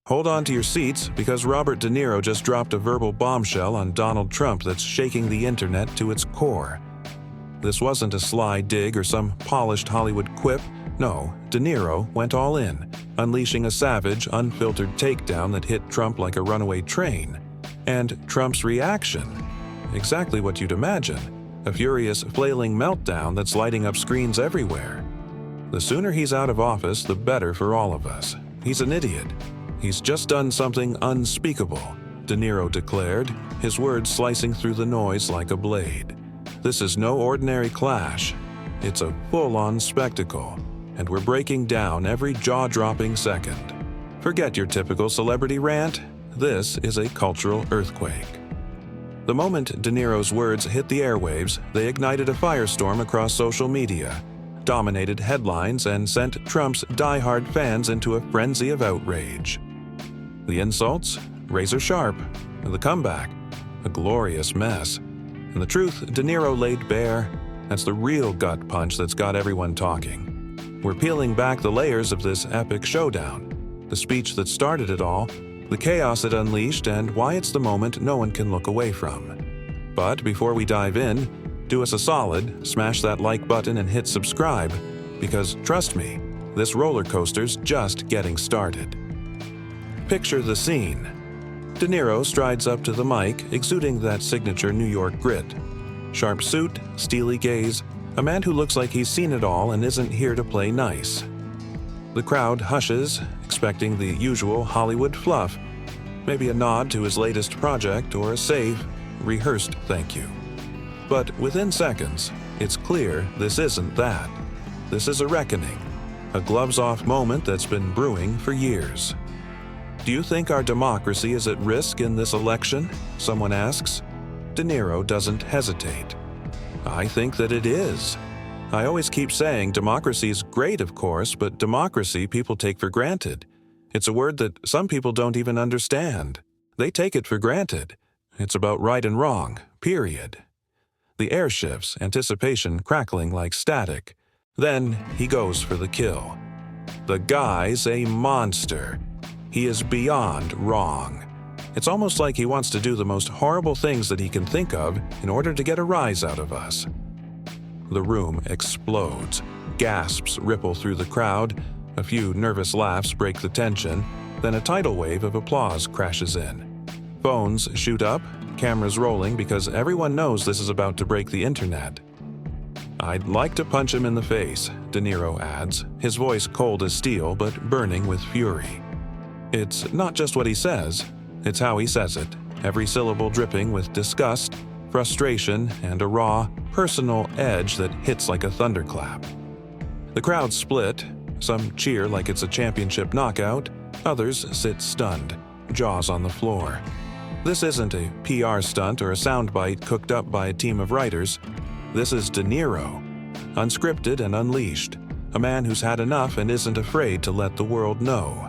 Hold on to your seats because Robert De Niro just dropped a verbal bombshell on Donald Trump that's shaking the internet to its core. This wasn't a sly dig or some polished Hollywood quip. No, De Niro went all in, unleashing a savage, unfiltered takedown that hit Trump like a runaway train. And Trump's reaction? Exactly what you'd imagine. A furious, flailing meltdown that's lighting up screens everywhere. The sooner he's out of office, the better for all of us. He's an idiot. He's just done something unspeakable, De Niro declared, his words slicing through the noise like a blade. This is no ordinary clash. It's a full-on spectacle, and we're breaking down every jaw-dropping second. Forget your typical celebrity rant. This is a cultural earthquake. The moment De Niro's words hit the airwaves, they ignited a firestorm across social media, dominated headlines, and sent Trump's die-hard fans into a frenzy of outrage. The insults? Razor sharp. And the comeback? A glorious mess. And the truth De Niro laid bare? That's the real gut punch that's got everyone talking. We're peeling back the layers of this epic showdown. The speech that started it all, the chaos it unleashed, and why it's the moment no one can look away from. But before we dive in, do us a solid, smash that like button and hit subscribe, because trust me, this roller coaster's just getting started. Picture the scene. De Niro strides up to the mic, exuding that signature New York grit. Sharp suit, steely gaze, a man who looks like he's seen it all and isn't here to play nice. The crowd hushes, expecting the usual Hollywood fluff, maybe a nod to his latest project or a safe, rehearsed thank you. But within seconds, it's clear this isn't that. This is a reckoning, a gloves-off moment that's been brewing for years. Do you think our democracy is at risk in this election? Someone asks. De Niro doesn't hesitate. I think that it is. I always keep saying democracy's great, of course, but democracy people take for granted. It's a word that some people don't even understand. They take it for granted. It's about right and wrong, period. The air shifts, anticipation crackling like static. Then he goes for the kill. The guy's a monster. He is beyond wrong. It's almost like he wants to do the most horrible things that he can think of in order to get a rise out of us. The room explodes. Gasps ripple through the crowd. A few nervous laughs break the tension. Then a tidal wave of applause crashes in. Phones shoot up, cameras rolling because everyone knows this is about to break the internet. I'd like to punch him in the face, De Niro adds, his voice cold as steel but burning with fury. It's not just what he says, it's how he says it, every syllable dripping with disgust, frustration, and a raw, personal edge that hits like a thunderclap. The crowd split. Some cheer like it's a championship knockout. Others sit stunned, jaws on the floor. This isn't a PR stunt or a soundbite cooked up by a team of writers. This is De Niro, unscripted and unleashed, a man who's had enough and isn't afraid to let the world know.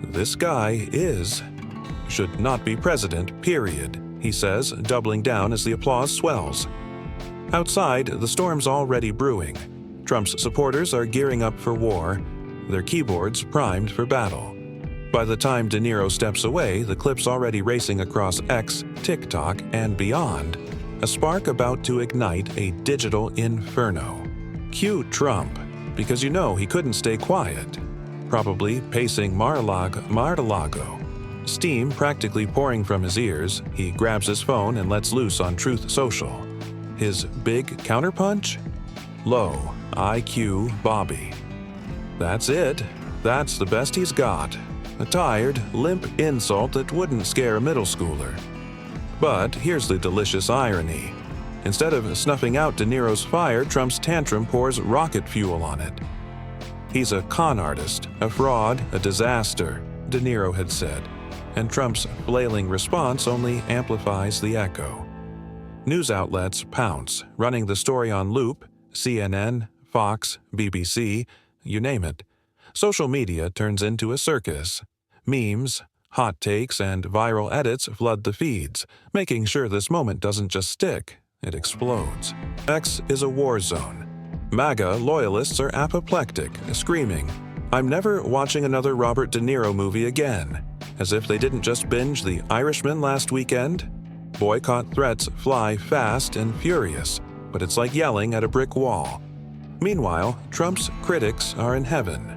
This guy should not be president, period, he says, doubling down as the applause swells. Outside, the storm's already brewing. Trump's supporters are gearing up for war, their keyboards primed for battle. By the time De Niro steps away, the clip's already racing across X, TikTok, and beyond, a spark about to ignite a digital inferno. Cue Trump, because you know he couldn't stay quiet. Probably pacing Mar-a-Lago. Steam practically pouring from his ears, he grabs his phone and lets loose on Truth Social. His big counterpunch? Low IQ Bobby. That's it. That's the best he's got. A tired, limp insult that wouldn't scare a middle schooler. But here's the delicious irony. Instead of snuffing out De Niro's fire, Trump's tantrum pours rocket fuel on it. He's a con artist, a fraud, a disaster, De Niro had said, and Trump's flailing response only amplifies the echo. News outlets pounce, running the story on loop, CNN, Fox, BBC, you name it. Social media turns into a circus. Memes, hot takes, and viral edits flood the feeds, making sure this moment doesn't just stick, it explodes. X is a war zone. MAGA loyalists are apoplectic, screaming, "I'm never watching another Robert De Niro movie again." as if they didn't just binge The Irishman last weekend. Boycott threats fly fast and furious, but it's like yelling at a brick wall. Meanwhile, Trump's critics are in heaven.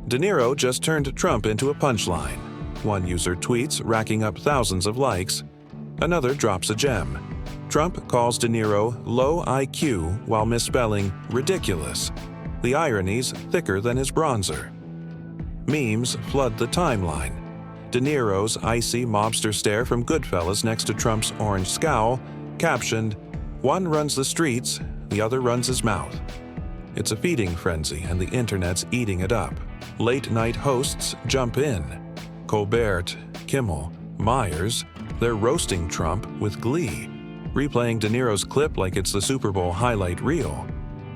De Niro just turned Trump into a punchline. One user tweets, racking up thousands of likes. Another drops a gem. Trump calls De Niro low IQ while misspelling ridiculous. The irony's thicker than his bronzer. Memes flood the timeline. De Niro's icy mobster stare from Goodfellas next to Trump's orange scowl, captioned, "One runs the streets, the other runs his mouth." It's a feeding frenzy, and the internet's eating it up. Late-night hosts jump in. Colbert, Kimmel, Myers, they're roasting Trump with glee, replaying De Niro's clip like it's the Super Bowl highlight reel.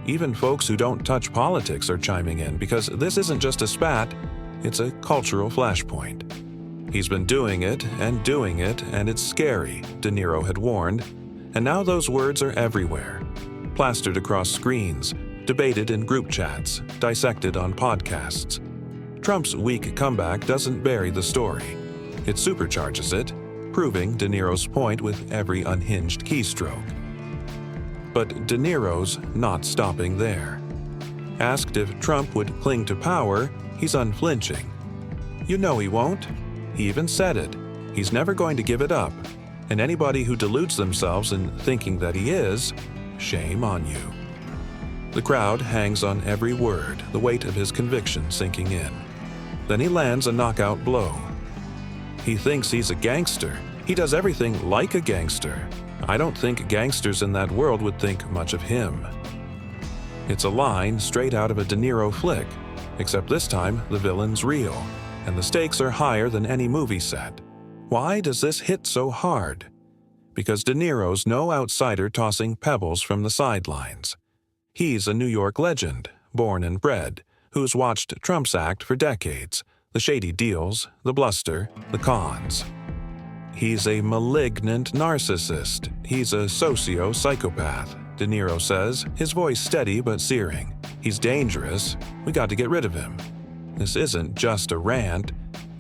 Even folks who don't touch politics are chiming in because this isn't just a spat, it's a cultural flashpoint. He's been doing it, and it's scary, De Niro had warned, and now those words are everywhere. Plastered across screens, debated in group chats, dissected on podcasts. Trump's weak comeback doesn't bury the story. It supercharges it, proving De Niro's point with every unhinged keystroke. But De Niro's not stopping there. Asked if Trump would cling to power, he's unflinching. You know he won't. He even said it. He's never going to give it up. And anybody who deludes themselves in thinking that he is, shame on you. The crowd hangs on every word, the weight of his conviction sinking in. Then he lands a knockout blow. He thinks he's a gangster. He does everything like a gangster. I don't think gangsters in that world would think much of him. It's a line straight out of a De Niro flick, except this time the villain's real, and the stakes are higher than any movie set. Why does this hit so hard? Because De Niro's no outsider tossing pebbles from the sidelines. He's a New York legend, born and bred, who's watched Trump's act for decades, the shady deals, the bluster, the cons. He's a malignant narcissist. He's a socio-psychopath, De Niro says, his voice steady but searing. He's dangerous. We got to get rid of him. This isn't just a rant.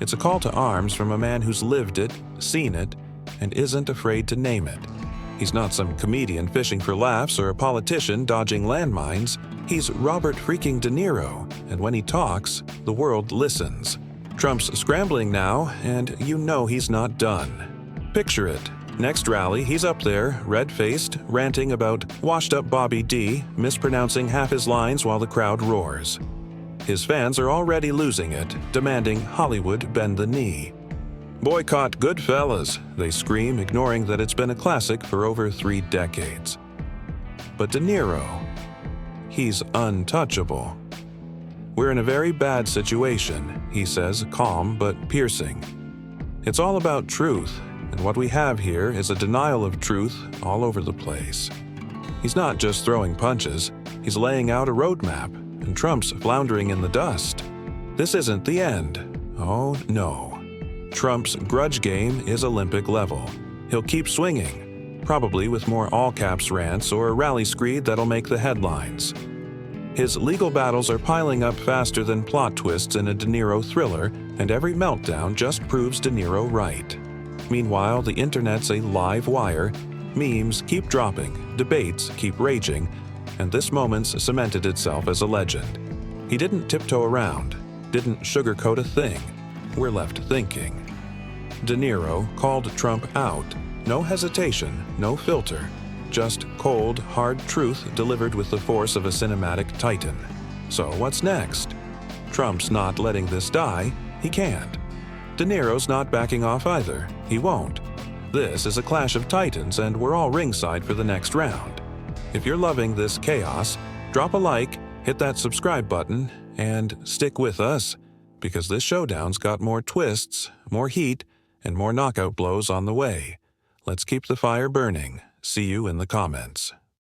It's a call to arms from a man who's lived it, seen it, and isn't afraid to name it. He's not some comedian fishing for laughs or a politician dodging landmines. He's Robert freaking De Niro, and when he talks, the world listens. Trump's scrambling now, and you know he's not done. Picture it. Next rally, he's up there, red-faced, ranting about washed-up Bobby D, mispronouncing half his lines while the crowd roars. His fans are already losing it, demanding Hollywood bend the knee. Boycott Goodfellas, they scream, ignoring that it's been a classic for over 3 decades. But De Niro, he's untouchable. We're in a very bad situation, he says, calm but piercing. It's all about truth, and what we have here is a denial of truth all over the place. He's not just throwing punches, he's laying out a roadmap, and Trump's floundering in the dust. This isn't the end. Oh, no. Trump's grudge game is Olympic level. He'll keep swinging, probably with more all-caps rants or a rally screed that'll make the headlines. His legal battles are piling up faster than plot twists in a De Niro thriller, and every meltdown just proves De Niro right. Meanwhile, the internet's a live wire. Memes keep dropping, debates keep raging, and this moment's cemented itself as a legend. He didn't tiptoe around, didn't sugarcoat a thing. We're left thinking. De Niro called Trump out. No hesitation, no filter. Just cold, hard truth delivered with the force of a cinematic titan. So what's next? Trump's not letting this die. He can't. De Niro's not backing off either. He won't. This is a clash of titans, and we're all ringside for the next round. If you're loving this chaos, drop a like, hit that subscribe button, and stick with us, because this showdown's got more twists, more heat, and more knockout blows on the way. Let's keep the fire burning. See you in the comments.